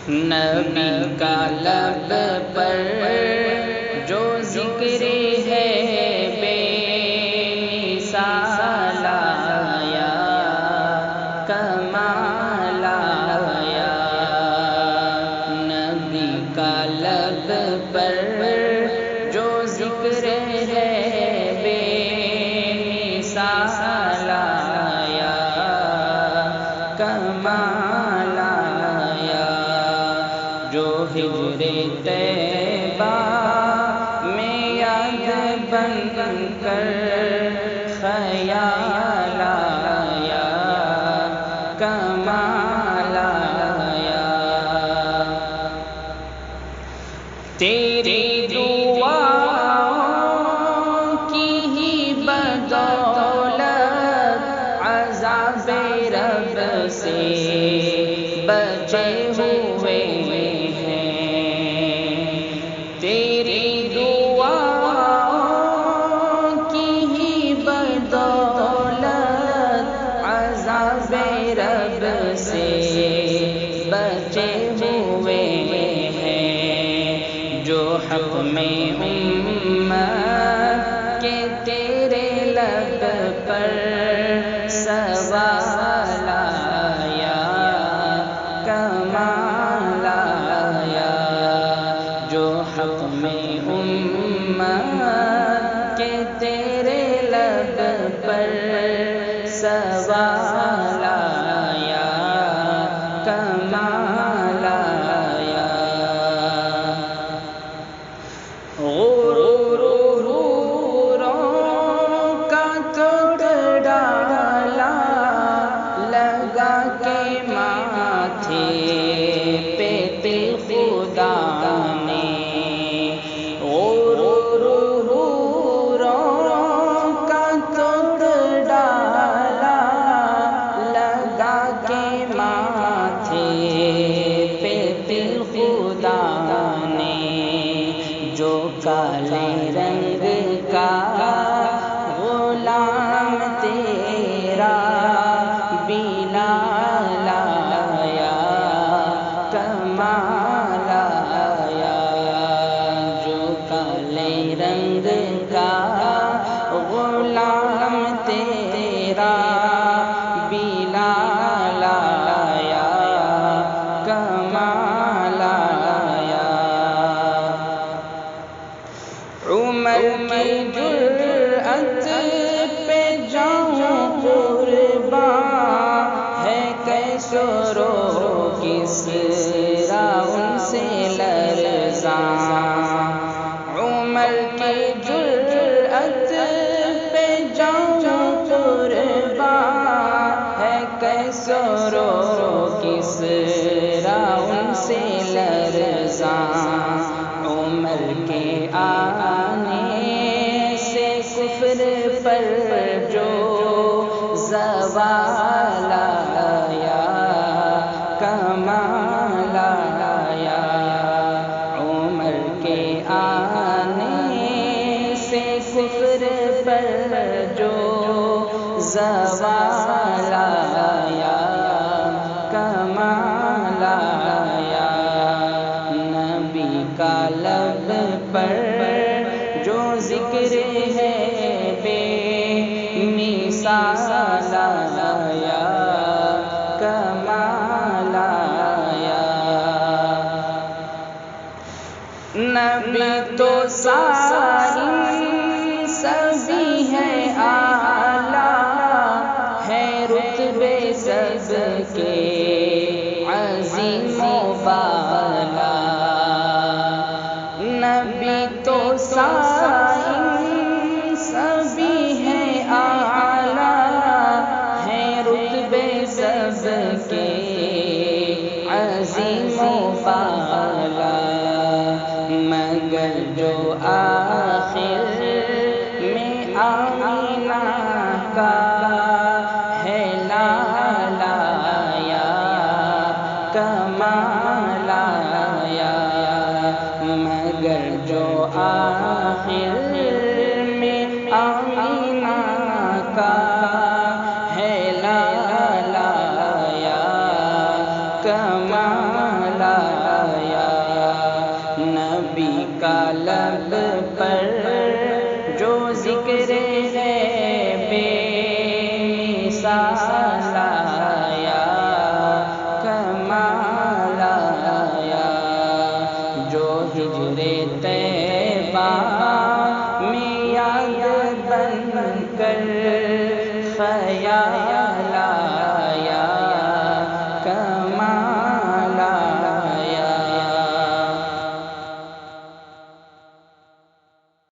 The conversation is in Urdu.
نبی کا لب پر جو ذکر ہے بے مثال آیا، کمال آیا۔ نبی کا لب پر جو ذکر ہے بے مثال آیا، کمال آیا۔ جو ہجر طیبہ میں یاد بن کر خیال آیا، کمال آیا۔ تیری دعاؤں کی ہی بدولت عذاب رب سے بچے ہوئے ہیں۔ تیری دعاؤں کی ہی بدولت عذاب رب سے بچے ہوئے ہیں۔ جو حق میں امت کے تیرے لب پر سوال آیا، کمال آیا۔ جو حق میں امت کے تیرے لب پر سوال آیا، کمال آیا۔ غروروں کا توڑ ڈالا لگا کے ماتھے پہ دل خدا نے۔ غروروں کا توڑ ڈالا لگا کے ماتھے پہ دل خدا نے۔ جو کالے رنگ کا غلام تیرا بلال آیا، کمال آیا۔ جو کالے رنگ کا غلام تیرا بلال آیا، کمال آیا۔ عمر کی جرأت پہ جاؤں قربان ہے کیسر و کسریٰ ان سے لرزاں۔ عمر کی جرأت پہ جاؤں قربان ہے کیسر و کسریٰ ان سے لرزاں۔ عمر کے آنے سے کفر پر جو زوال آیا، کمال آیا۔ عمر کے آنے سے کفر پر جو زوال آیا، کمال آیا۔ نبی کا لب پر جو ذکر ہے بے مثال آیا، کمال آیا۔ نبی تو سائن سبھی ہے اعلیٰ، ہے رتبے سب کے عظیم و بالا۔ نبی تو سائن سبھی ہے اعلیٰ، ہے رتبے سب کے عظیم و بالا۔ مگر جو آخر میں آمینہ کا ہے لال آیا، کمال آیا۔ مگر جو آخر میں آمینہ کا ہے لال آیا، کمال آیا، نبی کا لب پر جو ذکر ہے بے مثال آیا، کمال آیا، جو ہجر طیبہ